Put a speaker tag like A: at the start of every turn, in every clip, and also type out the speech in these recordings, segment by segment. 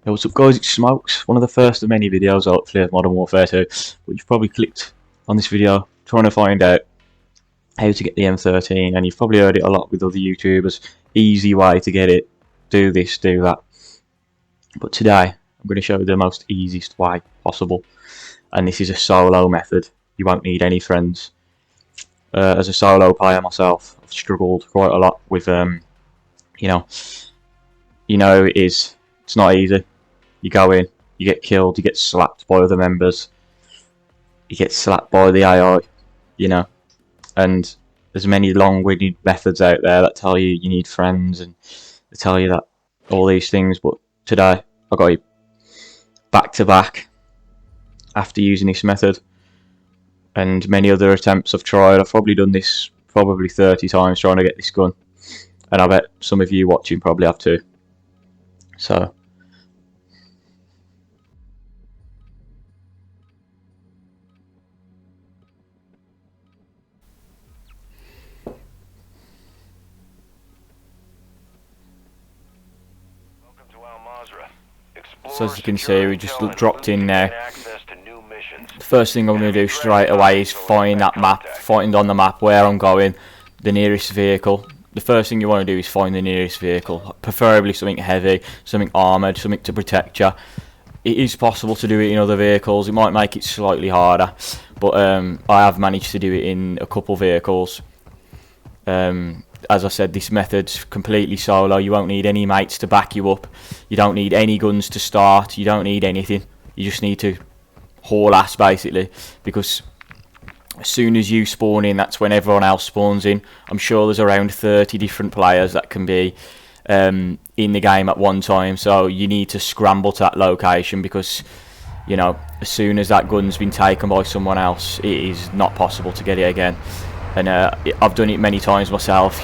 A: Hey, what's up guys, it's Smokes, one of the first of many videos hopefully of Modern Warfare 2, but you've probably clicked on this video trying to find out how to get the M13, and you've probably heard it a lot with other YouTubers, easy way to get it, do this, do that. But today, I'm going to show you the most easiest way possible, and this is a solo method. You won't need any friends. As a solo player myself, I've struggled quite a lot with, you know it is. It's not easy. You go in, you get killed, you get slapped by other members, you get slapped by the AI, and there's many long-winded methods out there that tell you you need friends and they tell you that all these things, but today I got you back to back after using this method and many other attempts I've tried. I've probably done this 30 times trying to get this gun, and I bet some of you watching probably have too. So as you can see, we just dropped in now. The first thing I'm going to do straight away is find that map, find on the map where I'm going, the nearest vehicle. The first thing you want to do is find the nearest vehicle, preferably something heavy, something armoured, something to protect you. It is possible to do it in other vehicles. It might make it slightly harder, but I have managed to do it in a couple vehicles. As I said, this method's completely solo. You won't need any mates to back you up. You don't need any guns to start. You don't need anything. You just need to haul ass, basically, because as soon as you spawn in, that's when everyone else spawns in. I'm sure there's around 30 different players that can be in the game at one time, so you need to scramble to that location, because as soon as that gun's been taken by someone else, it is not possible to get it again. And I've done it many times myself.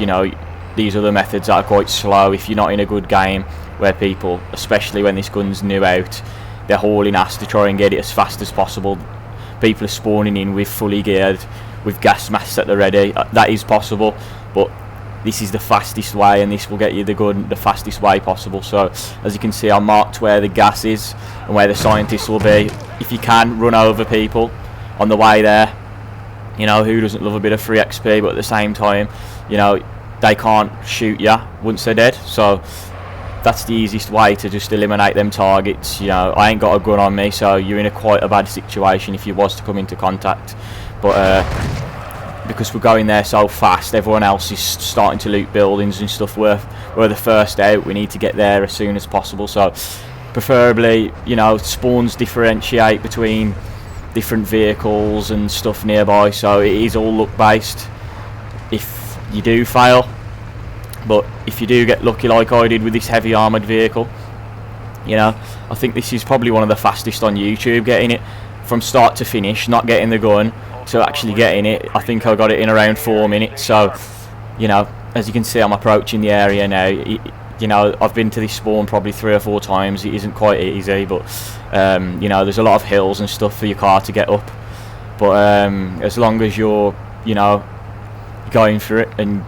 A: These other methods are quite slow if you're not in a good game, where people, especially when this gun's new out, they're hauling ass to try and get it as fast as possible. People are spawning in with fully geared, with gas masks at the ready. That is possible, but this is the fastest way, and this will get you the gun the fastest way possible. So as you can see, I marked where the gas is and where the scientists will be. If you can, run over people on the way there. Who doesn't love a bit of free XP? But at the same time, they can't shoot you once they're dead. So that's the easiest way to just eliminate them targets. I ain't got a gun on me, so you're in quite a bad situation if you was to come into contact. But because we're going there so fast, everyone else is starting to loot buildings and stuff. We're the first out. We need to get there as soon as possible. So preferably, spawns differentiate between different vehicles and stuff nearby, so it is all luck based if you do fail. But if you do get lucky like I did with this heavy armoured vehicle, I think this is probably one of the fastest on YouTube, getting it from start to finish, not getting the gun to actually getting it. I think I got it in around 4 minutes. So as you can see, I'm approaching the area now. I've been to this spawn probably 3 or 4 times. It isn't quite easy, but there's a lot of hills and stuff for your car to get up. But as long as you're going for it, and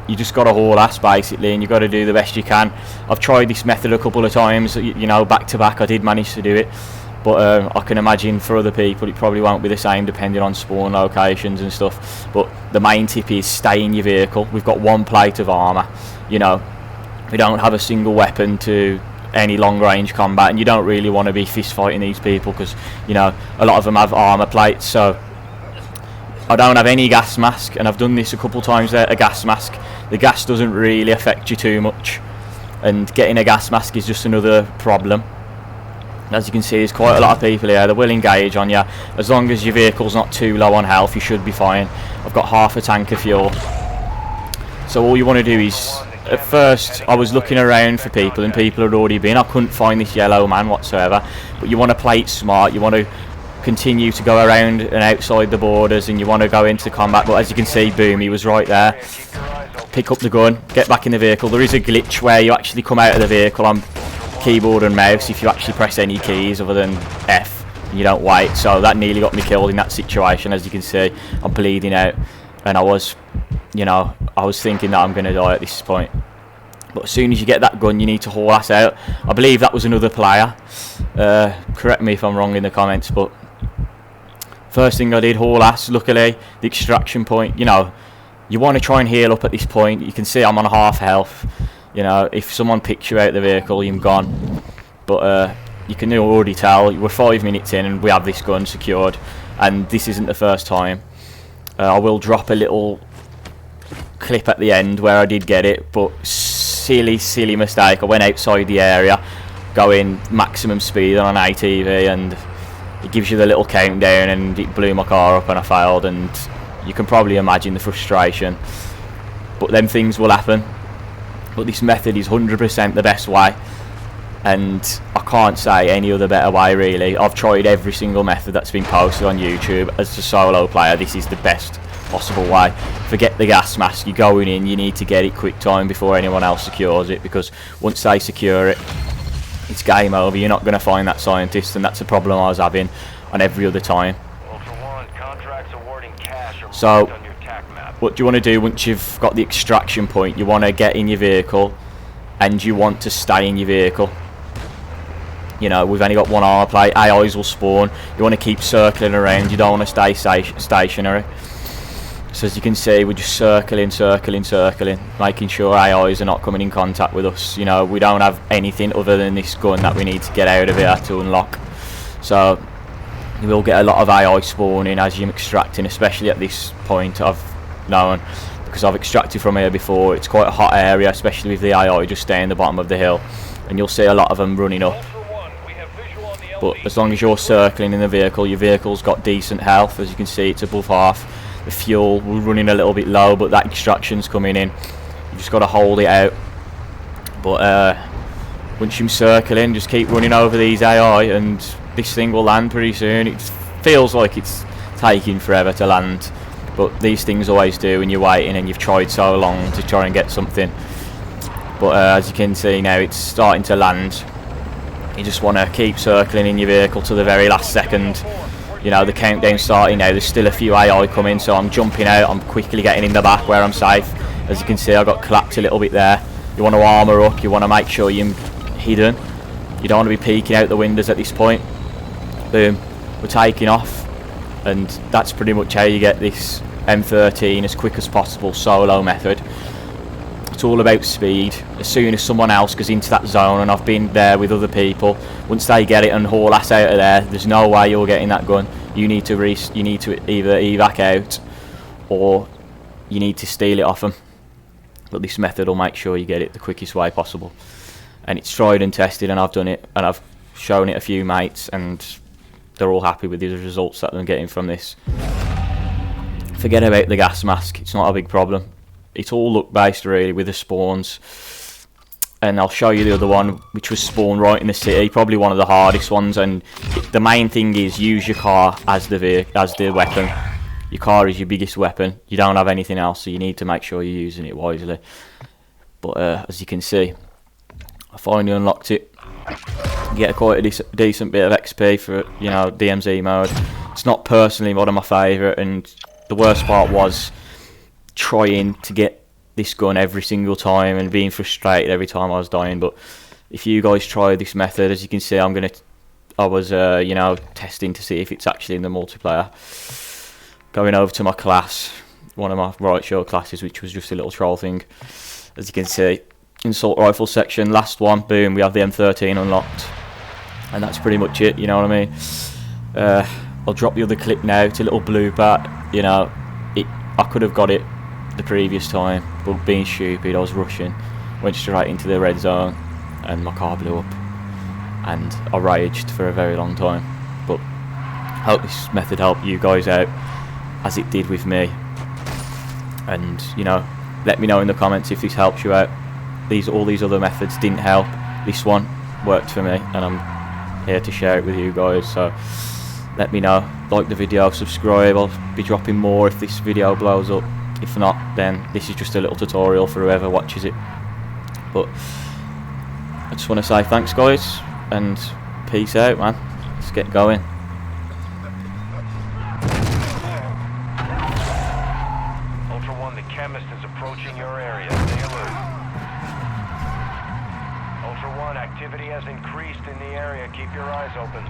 A: you just got to haul ass basically, and you got to do the best you can. I've tried this method a couple of times, back to back. I did manage to do it, but I can imagine for other people it probably won't be the same depending on spawn locations and stuff. But the main tip is stay in your vehicle. We've got 1 plate of armour. We don't have a single weapon to any long range combat, and you don't really want to be fist fighting these people, because a lot of them have armour plates. So I don't have any gas mask, and I've done this a couple times there. A gas mask, the gas doesn't really affect you too much, and getting a gas mask is just another problem. As you can see, there's quite a lot of people here. They will engage on you. As long as your vehicle's not too low on health, you should be fine. I've got half a tank of fuel. So all you want to do is, at first I was looking around for people, and people had already been. I couldn't find this yellow man whatsoever. But you want to play it smart. You want to continue to go around and outside the borders, and you want to go into combat. But as you can see, boom, he was right there. Pick up the gun, get back in the vehicle. There is a glitch where you actually come out of the vehicle on keyboard and mouse if you actually press any keys other than F, and you don't wait. So that nearly got me killed in that situation. As you can see, I'm bleeding out, and I was thinking that I'm going to die at this point. But as soon as you get that gun, you need to haul ass out. I believe that was another player. Correct me if I'm wrong in the comments, but first thing I did, haul ass. Luckily, the extraction point, you know, you want to try and heal up at this point. You can see I'm on half health. You know, if someone picks you out of the vehicle, you're gone. But you can already tell, we're 5 minutes in and we have this gun secured. And this isn't the first time. I will drop a little clip at the end where I did get it, but silly mistake. I went outside the area going maximum speed on an ATV, and it gives you the little countdown, and it blew my car up and I failed, and you can probably imagine the frustration. But them things will happen. But this method is 100% the best way, and I can't say any other better way really. I've tried every single method that's been posted on YouTube. As a solo player, this is the best possible way. Forget the gas mask, you're going in, you need to get it quick time before anyone else secures it, because once they secure it, it's game over. You're not going to find that scientist, and that's a problem I was having on every other time. So what do you want to do once you've got the extraction point? You want to get in your vehicle and you want to stay in your vehicle. You know, we've only got one armor plate, AIs will spawn, you want to keep circling around, you don't want to stay stationary. So as you can see, we're just circling, making sure AIs are not coming in contact with us. You know, we don't have anything other than this gun that we need to get out of here to unlock. So you will get a lot of AI spawning as you're extracting, especially at this point. I've known, because I've extracted from here before. It's quite a hot area, especially with the AI just staying the bottom of the hill, and you'll see a lot of them running up. But as long as you're circling in the vehicle, your vehicle's got decent health. As you can see, it's above half. The fuel, we're running a little bit low, but that extraction's coming in. You just got to hold it out. But once you're circling, just keep running over these AI, and this thing will land pretty soon. It feels like it's taking forever to land, but these things always do when you're waiting and you've tried so long to try and get something. But as you can see now, it's starting to land. You just want to keep circling in your vehicle to the very last second. You know, the countdown's starting now. There's still a few AI coming, so I'm jumping out. I'm quickly getting in the back where I'm safe. As you can see, I got clapped a little bit there. You want to armour up. You want to make sure you're hidden. You don't want to be peeking out the windows at this point. Boom, we're taking off, and that's pretty much how you get this M13 as quick as possible solo method. It's all about speed. As soon as someone else goes into that zone, and I've been there with other people, once they get it and haul ass out of there, there's no way you're getting that gun. You need to either evac out, or you need to steal it off them. But this method will make sure you get it the quickest way possible, and it's tried and tested, and I've done it, and I've shown it a few mates, and they're all happy with the results that they're getting from this. Forget about the gas mask, it's not a big problem. It's all luck based really with the spawns, and I'll show you the other one, which was spawned right in the city, probably one of the hardest ones. And the main thing is use your car as the weapon. Your car is your biggest weapon. You don't have anything else, so you need to make sure you're using it wisely. But as you can see, I finally unlocked it. You get quite a decent bit of XP for, you know, DMZ mode. It's not personally one of my favourite, and the worst part was trying to get this gun every single time and being frustrated every time I was dying. But if you guys try this method, as you can see, I was you know, testing to see if it's actually in the multiplayer. Going over to my class, one of my right show classes, which was just a little troll thing. As you can see, assault rifle section, last one, boom, we have the M13 unlocked, and that's pretty much it. You know what I mean? I'll drop the other clip now. It's a little blooper. You know, I could have got it the previous time, but being stupid, I was rushing, went straight into the red zone, and my car blew up, and I raged for a very long time. But I hope this method helped you guys out as it did with me, and you know, let me know in the comments if this helps you out. All these other methods didn't help. This one worked for me, and I'm here to share it with you guys. So let me know, like the video, subscribe. I'll be dropping more if this video blows up. If not, then this is just a little tutorial for whoever watches it. But I just want to say thanks guys, and peace out, man. Let's get going.
B: Ultra One, the chemist is approaching your area. Stay alert. area. Keep your eyes open.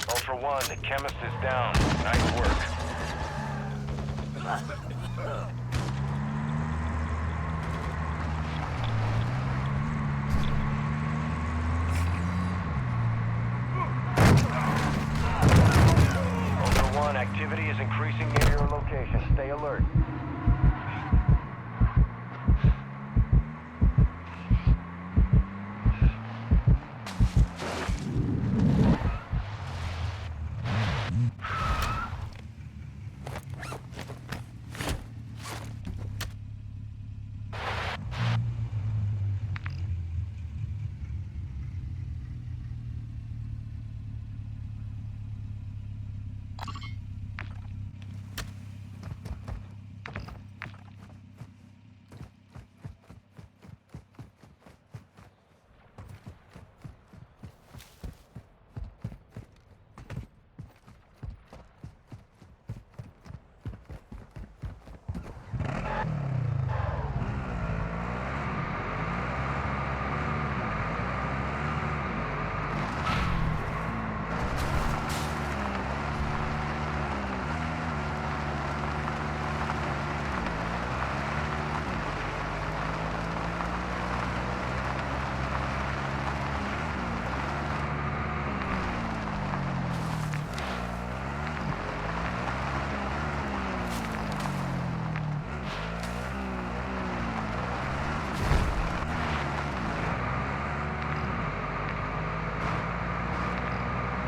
B: Ultra One, the chemist is down. Nice work. Ultra One, activity is increasing near your location. Stay alert.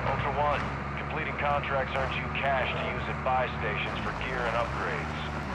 B: Ultra One, completing contracts earns you cash to use at buy stations for gear and upgrades.